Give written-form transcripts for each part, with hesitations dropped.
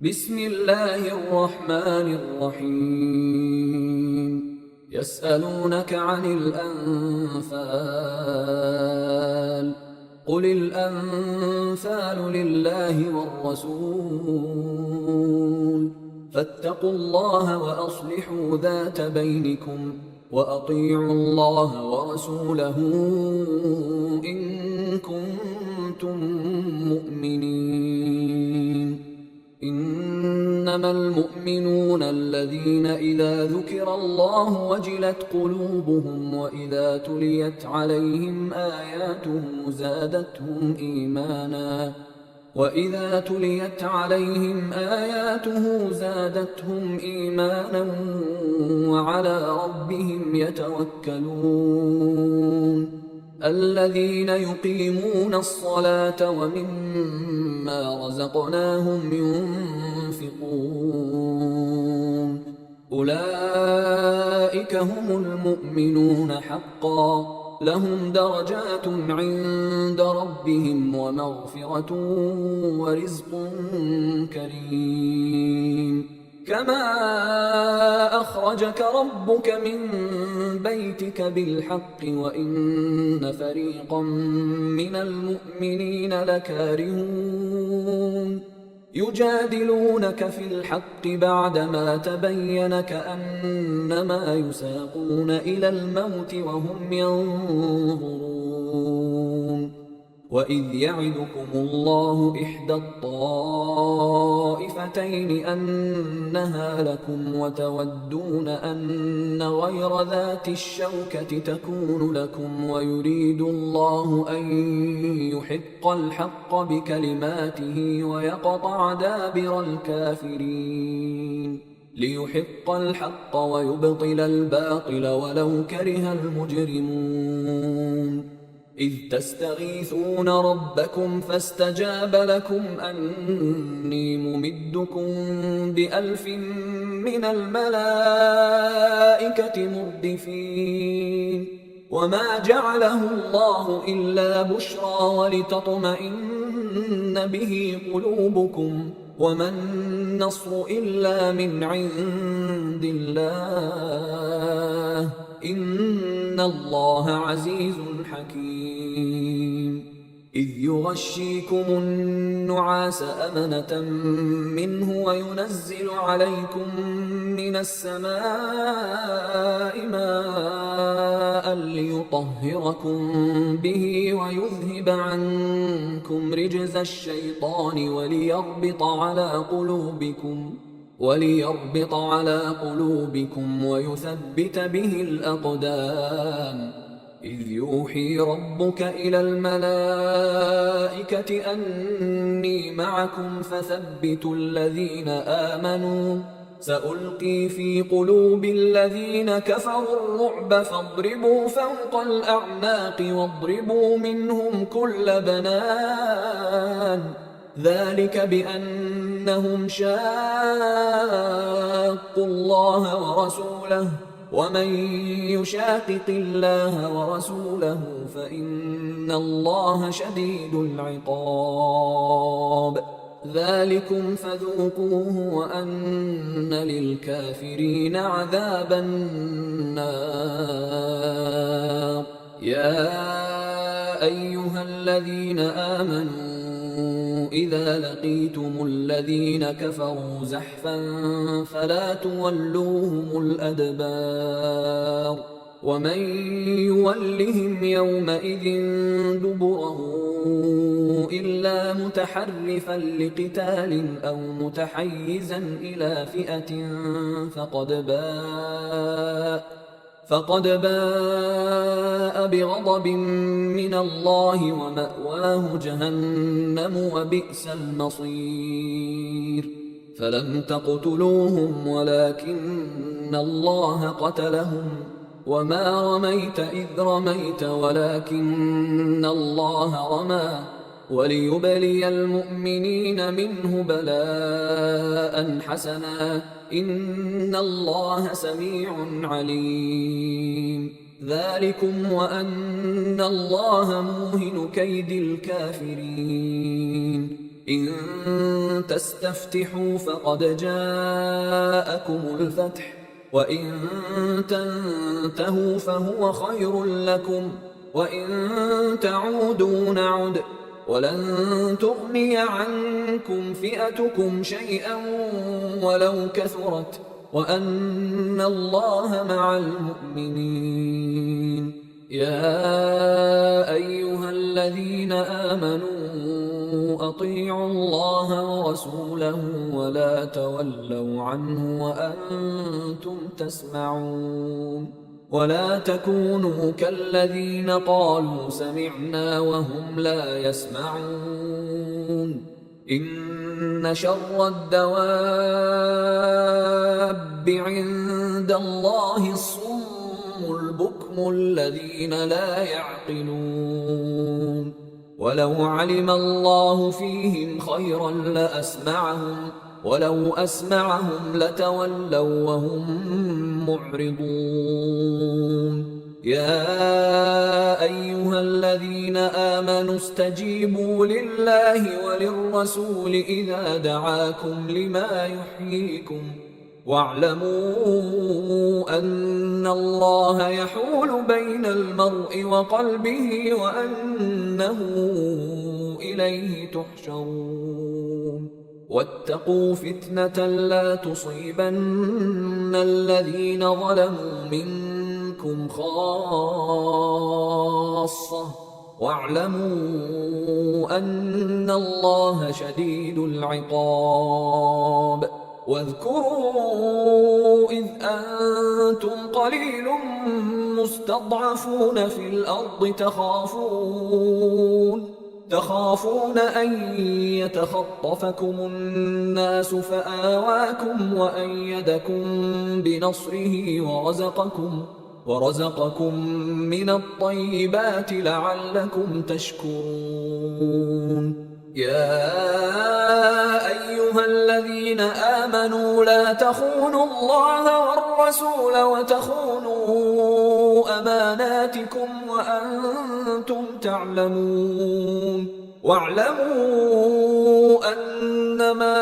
بسم الله الرحمن الرحيم يسألونك عن الأنفال قل الأنفال لله والرسول فاتقوا الله وأصلحوا ذات بينكم وأطيعوا الله ورسوله إن كنتم مؤمنين. إنما المؤمنون الذين إذا ذكر الله وجلت قلوبهم وإذا تليت عليهم آياته زادتهم إيمانا وعلى ربهم يتوكلون. الذين يقيمون الصلاة ومما رزقناهم ينفقون أولئك هم المؤمنون حقا لهم درجات عند ربهم ومغفرة ورزق كريم. كما أخرجك ربك من بيتك بالحق وإن فريقا من المؤمنين لكارهون يجادلونك في الحق بعدما تبين كأنما يساقون إلى الموت وهم ينظرون. وإذ يعدكم الله إحدى الطائفتين أنها لكم وتودون أن غير ذات الشوكة تكون لكم ويريد الله أن يحق الحق بكلماته ويقطع دابر الكافرين ليحق الحق ويبطل الباطل ولو كره المجرمون. إذ تستغيثون ربكم فاستجاب لكم أني ممدكم ب1000 من الملائكة مردفين. وما جعله الله إلا بشرى ولتطمئن به قلوبكم وما النصر إلا من عند الله إن الله عزيز حكيم. إذ يغشيكم النعاس أمنة منه وينزل عليكم من السماء ماء ليطهركم به ويذهب عنكم رجز الشيطان وليربط على قلوبكم ويثبت به الأقدام. إذ يوحي ربك إلى الملائكة أني معكم فثبتوا الذين آمنوا سألقي في قلوب الذين كفروا الرعب فاضربوا فوق الأعناق واضربوا منهم كل بنان ذلك بأنهم شاقوا الله ورسوله ومن يشاقق الله ورسوله فإن الله شديد العقاب. ذلكم فذوقوه وأن للكافرين عذاب النار. يا أيها الذين آمنوا إذا لقيتم الذين كفروا زحفا فلا تولوهم الأدبار ومن يولهم يومئذ دبره إلا متحرفا لقتال أو متحيزا إلى فئة فقد باء بغضب من الله ومأواه جهنم وبئس المصير. فلم تقتلوهم ولكن الله قتلهم وما رميت إذ رميت ولكن الله رمى وليبلي المؤمنين منه بلاء حسنا إن الله سميع عليم. ذلكم وأن الله موهن كيد الكافرين. إن تستفتحوا فقد جاءكم الفتح وإن تنتهوا فهو خير لكم وإن تعودوا نعد ولن تغني عنكم فئتكم شيئا ولو كثرت وأن الله مع المؤمنين. يا أيها الذين آمنوا أطيعوا الله ورسوله ولا تولوا عنه وأنتم تسمعون. ولا تكونوا كالذين قالوا سمعنا وهم لا يسمعون. إن شر الدواب عند الله الصم البكم الذين لا يعقلون. ولو علم الله فيهم خيرا لأسمعهم ولو أسمعهم لتولوا وهم معرضون. يا أيها الذين آمنوا استجيبوا لله وللرسول إذا دعاكم لما يحييكم واعلموا أن الله يحول بين المرء وقلبه وأنه إليه تحشرون. واتقوا فتنة لا تصيبن الذين ظلموا منكم خاصة واعلموا أن الله شديد العقاب. واذكروا إذ أنتم قليل مستضعفون في الأرض تخافون أن يتخطفكم الناس فآواكم وأيدكم بنصره ورزقكم من الطيبات لعلكم تشكرون. يا أيها الذين آمنوا لا تخونوا الله والرسول وتخونوا أماناتكم وأنتم تعلمون. واعلموا أنما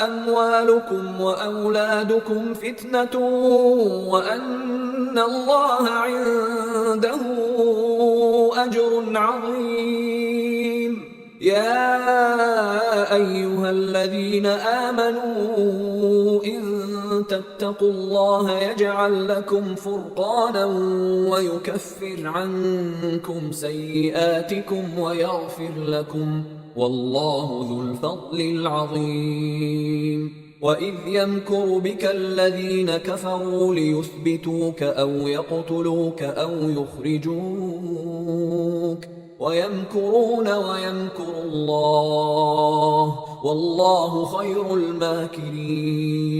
أموالكم وأولادكم فتنة وأن الله عنده أجر عظيم. يا أيها الذين آمنوا إن تتقوا الله يجعل لكم فرقانا ويكفر عنكم سيئاتكم ويغفر لكم والله ذو الفضل العظيم. وإذ يمكر بك الذين كفروا ليثبتوك أو يقتلوك أو يخرجوك ويمكرون ويمكر الله والله خير الماكرين.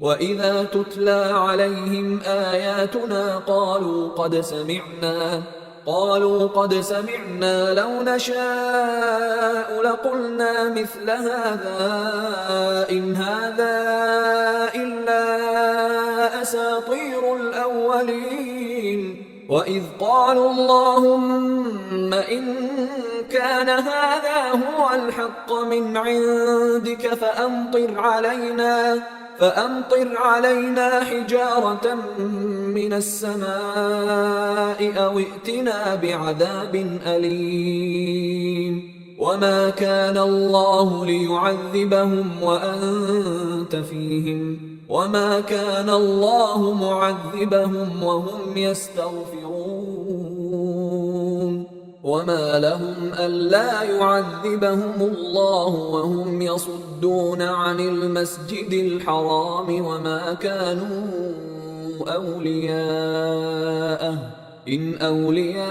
وإذا تتلى عليهم آياتنا قالوا قد سمعنا لو نشاء لقلنا مثل هذا إن هذا إلا أساطير الأولين. وإذ قالوا اللهم إن كان هذا هو الحق من عندك فأمطر علينا حجارة من السماء أو ائتنا بعذاب أليم. وما كان الله ليعذبهم وأنت فيهم وما كان الله معذبهم وهم يستغفرون. وما لهم ألا يعذبهم الله وهم يصدون عن المسجد الحرام وما كانوا أولياءه إن أولياؤه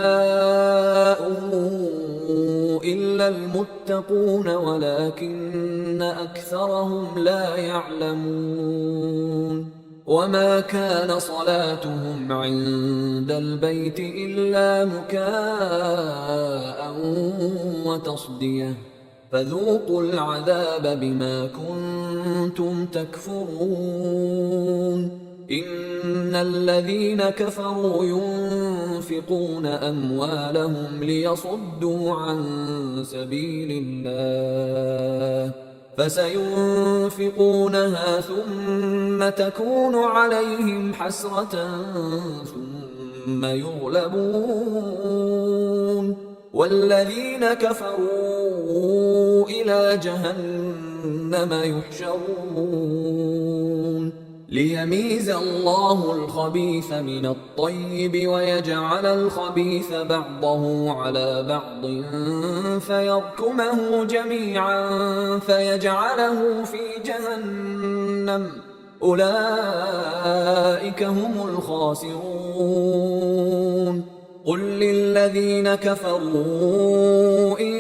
إلا المتقون ولكن أكثرهم لا يعلمون. وما كان صلاتهم عند البيت إلا مكاء وتصدية فذوقوا العذاب بما كنتم تكفرون. إن الذين كفروا ينفقون أموالهم ليصدوا عن سبيل الله فسينفقونها ثم تكون عليهم حسرة ثم يغلبون والذين كفروا إلى جهنم يحشرون ليميز الله الخبيث من الطيب ويجعل الخبيث بعضه على بعض فيركمه جميعا فيجعله في جهنم أولئك هم الخاسرون قل للذين كفروا إن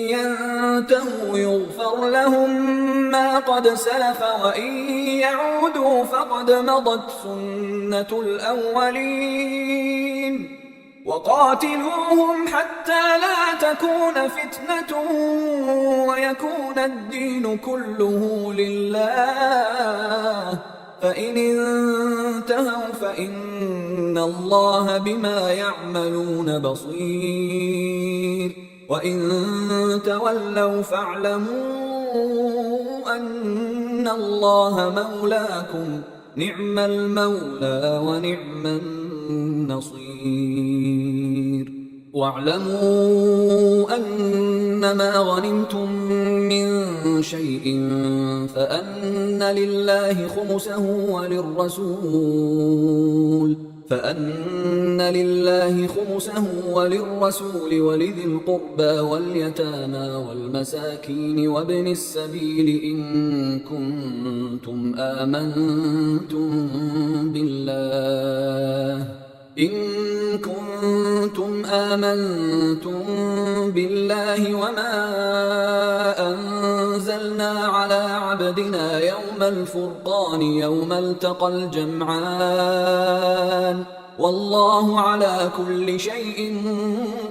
ينتهوا يغفر لهم ما قد سلف وإن يعودوا فقد مضت سنة الأولين وقاتلوهم حتى لا تكون فتنة ويكون الدين كله لله فإن انتهوا فإن الله بما يعملون بصير وإن تولوا فاعلموا أن الله مولاكم نعم المولى ونعم النصير واعلموا أنما غنمتم من شيء فأن لله خمسه وللرسول ولذي القربى واليتامى والمساكين وابن السبيل إن كنتم آمنتم بالله وما أنزلنا على عبدنا يوم الفرقان يوم التقى الجمعان والله على كل شيء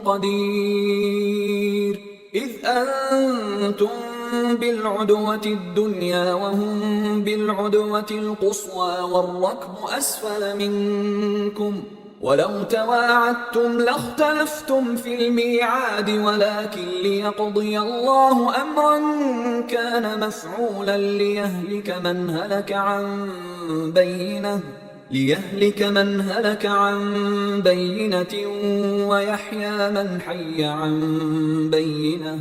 قدير إذ أنتم بالعدوة الدنيا وهم بالعدوة القصوى والركب أسفل منكم ولو تواعدتم لاختلفتم في الميعاد ولكن ليقضي الله أمرا كان مفعولا ليهلك من هلك عن بينة ويحيى من حي عن بينة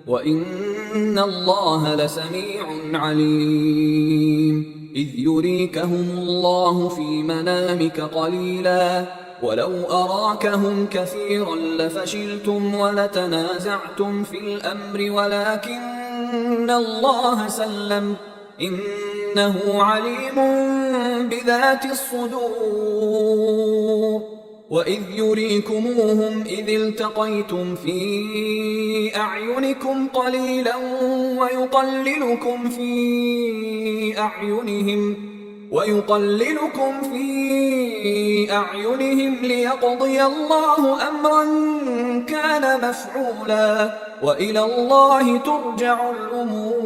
وإن الله لسميع عليم إذ يريكهم الله في منامك قليلا ولو أراكهم كثيرا لفشلتم ولتنازعتم في الأمر ولكن الله سلم إنه عليم بذات الصدور وإذ يريكموهم إذ التقيتم في أعينكم قليلا ويقللكم في أعينهم ليقضي الله أمرا كان مفعولا وإلى الله ترجع الأمور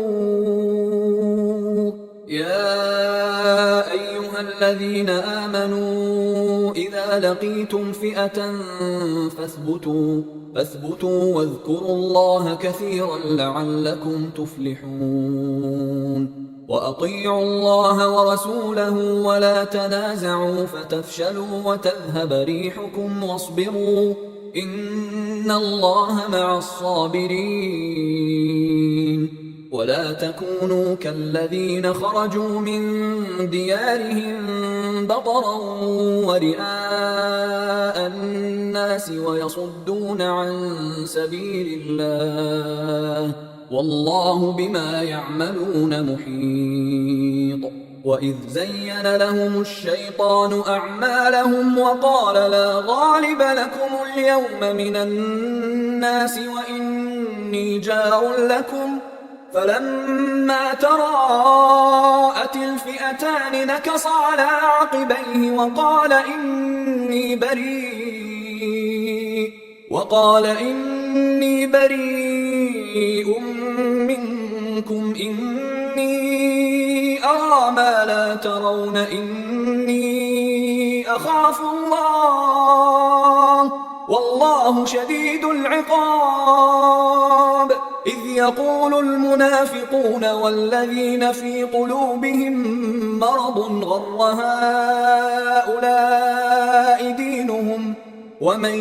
يا أيها الذين آمنوا إذا لقيتم فئة فاثبتوا واذكروا الله كثيرا لعلكم تفلحون وأطيعوا الله ورسوله ولا تنازعوا فتفشلوا وتذهب ريحكم واصبروا إن الله مع الصابرين ولا تكونوا كالذين خرجوا من ديارهم بطرا ورئاء الناس ويصدون عن سبيل الله والله بما يعملون محيط وإذ زين لهم الشيطان أعمالهم وقال لا غالب لكم اليوم من الناس وإني جار لكم فلما تراءت الفئتان نكص على عقبيه وقال إني بريء منكم إني أرى ما لا ترون إني أخاف الله والله شديد العقاب. إذ يقول المنافقون والذين في قلوبهم مرض غر هؤلاء دينهم ومن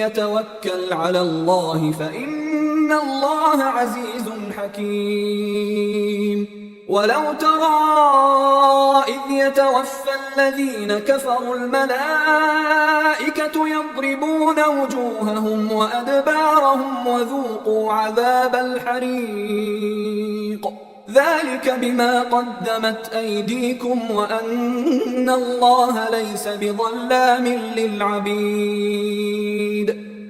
يتوكل على الله فإن الله عزيز حكيم. ولو ترى إذ يتوفى الذين كفروا الملائكة يضربون وجوههم وأدبارهم وذوقوا عذاب الحريق ذلك بما قدمت أيديكم وأن الله ليس بظلام للعبيد.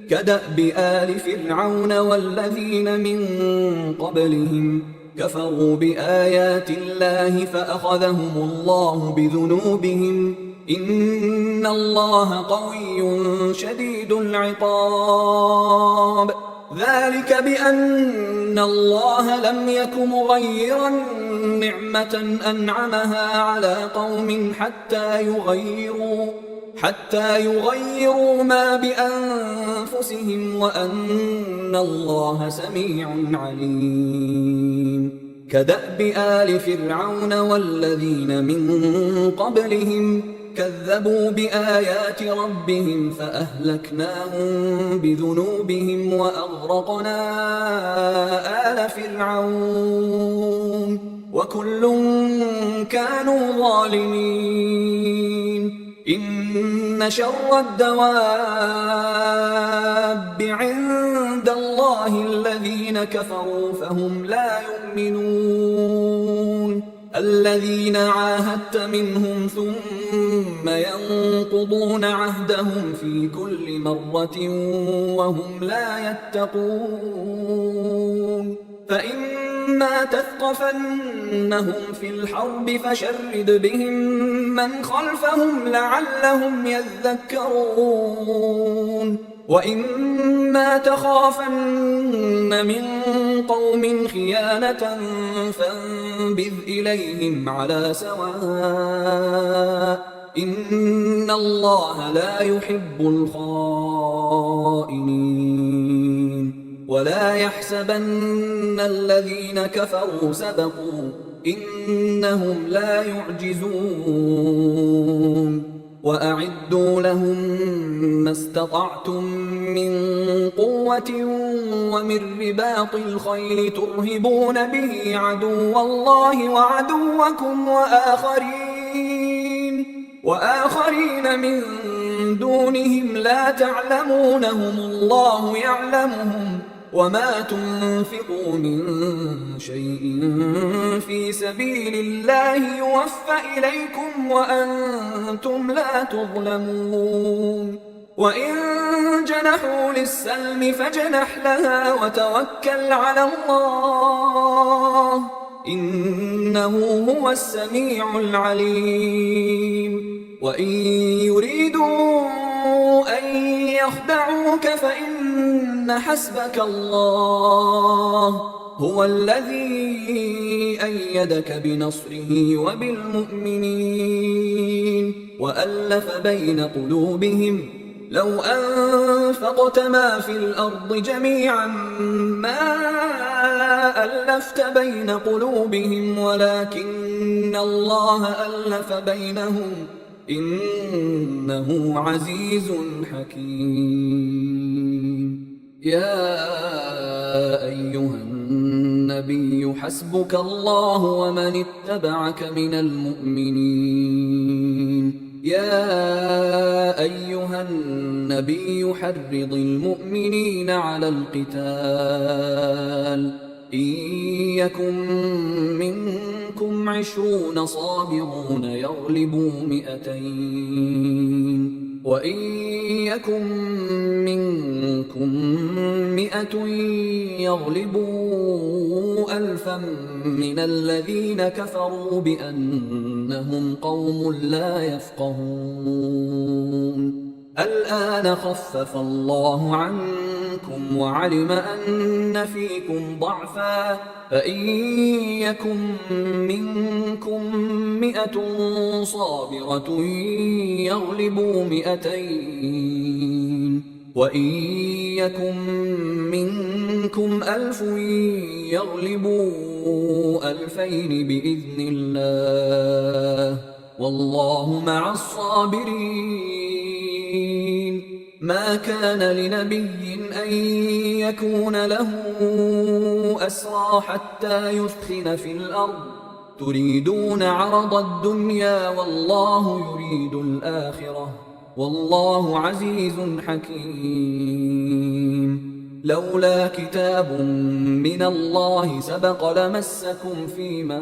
كدأب آل فرعون والذين من قبلهم كفروا بآيات الله فأخذهم الله بذنوبهم إن الله قوي شديد العقاب. ذلك بأن الله لم يك مغيرا نعمة أنعمها على قوم حتى يغيروا ما بأنفسهم وأن الله سميع عليم. كدأب آل فرعون والذين من قبلهم كذبوا بآيات ربهم فأهلكناهم بذنوبهم وأغرقنا آل فرعون وكل كانوا ظالمين. إن شر الدواب عند الله الذين كفروا فهم لا يؤمنون. الذين عاهدت منهم ثم ينقضون عهدهم في كل مرة وهم لا يتقون. فإما تثقفنهم في الحرب فشرد بهم من خلفهم لعلهم يذكرون. وإما تخافن من قوم خيانة فانبذ إليهم على سواء إن الله لا يحب الخائنين. ولا يحسبن الذين كفروا سبقوا إنهم لا يعجزون. وأعدوا لهم ما استطعتم من قوة ومن رباط الخيل ترهبون به عدو الله وعدوكم وآخرين من دونهم لا تعلمونهم الله يعلمهم. وما تنفقوا من شيء في سبيل الله يوفى إليكم وأنتم لا تظلمون. وإن جنحوا للسلم فاجنح لها وتوكل على الله إنه هو السميع العليم. وإن يريدوا أن يخدعوك فإن حسبك الله هو الذي أيدك بنصره وبالمؤمنين وألف بين قلوبهم لو أنفقت ما في الأرض جميعا ما ألفت بين قلوبهم ولكن الله ألف بينهم إنه عزيز حكيم. يا أيها النبي حسبك الله ومن اتبعك من المؤمنين. يا أيها النبي حرض المؤمنين على القتال إن يكن منكم 20 صابرون يغلبوا 200 وإن يكن منكم 100 يغلبوا 1000 من الذين كفروا بأنهم قوم لا يفقهون. الآن خفف الله عنكم وعلم أن فيكم ضعفا فإن يكن منكم مئة صابرة يغلبوا 200 وإن يكن منكم 1000 يغلبوا 2000 بإذن الله والله مع الصابرين. ما كان لنبي أن يكون له أسرى حتى يثخن في الأرض تريدون عرض الدنيا والله يريد الآخرة والله عزيز حكيم. لولا كتاب من الله سبق لمسكم فيما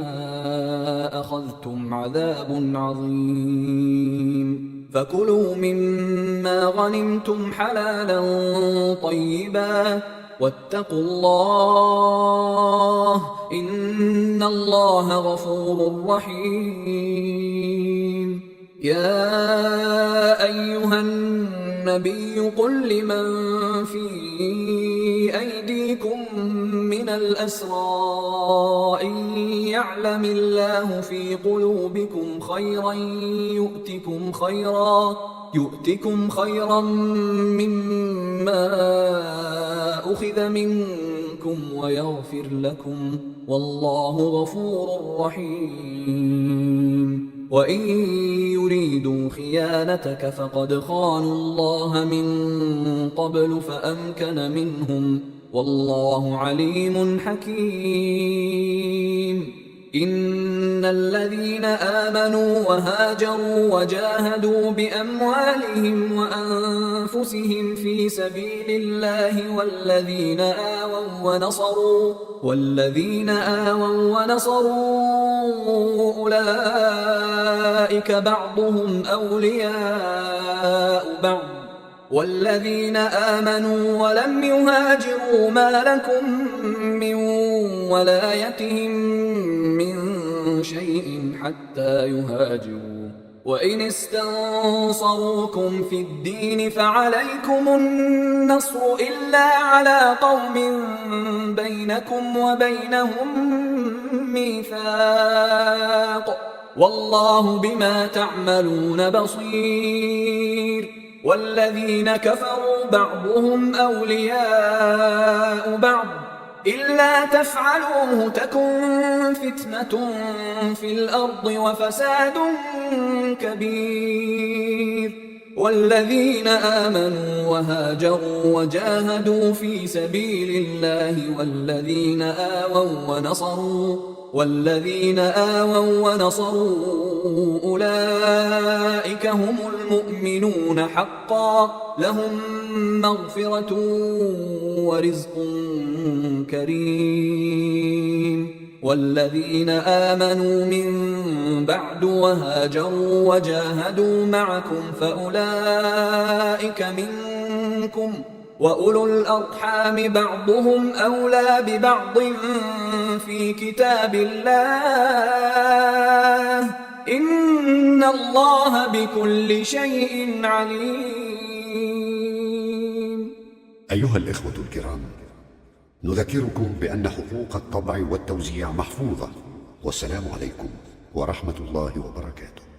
أخذتم عذاب عظيم. فكلوا مما غنمتم حلالا طيبا واتقوا الله إن الله غفور رحيم. يا أيها النبي قل لمن في أيديكم من الأسرى إن يعلم الله في قلوبكم خيرا يؤتكم خيرا مما أخذ منكم ويغفر لكم والله غفور رحيم. وإن يريدوا خيانتك فقد خانوا الله من قبل فأمكن منهم والله عليم حكيم. إن الذين آمنوا وهاجروا وجاهدوا بأموالهم وأنفسهم في سبيل الله والذين آووا ونصروا أولئك بعضهم أولياء بعض والذين آمنوا ولم يهاجروا ما لكم من ولايتهم من شيء حتى يهاجروا وإن استنصروكم في الدين فعليكم النصر إلا على قوم بينكم وبينهم ميثاق والله بما تعملون بصير. والذين كفروا بعضهم أولياء بعض إلا تفعلوه تكن فتنة في الأرض وفساد كبير. والذين آمنوا وهاجروا وجاهدوا في سبيل الله والذين آووا ونصروا أولئك هم المؤمنون حقا لهم مغفرة ورزق كريم. والذين آمنوا من بعد وهاجروا وجاهدوا معكم فأولئك منكم وأولو الأرحام بعضهم أولى ببعض في كتاب الله إن الله بكل شيء عليم. أيها الإخوة الكرام، نذكركم بأن حقوق الطبع والتوزيع محفوظة، والسلام عليكم ورحمة الله وبركاته.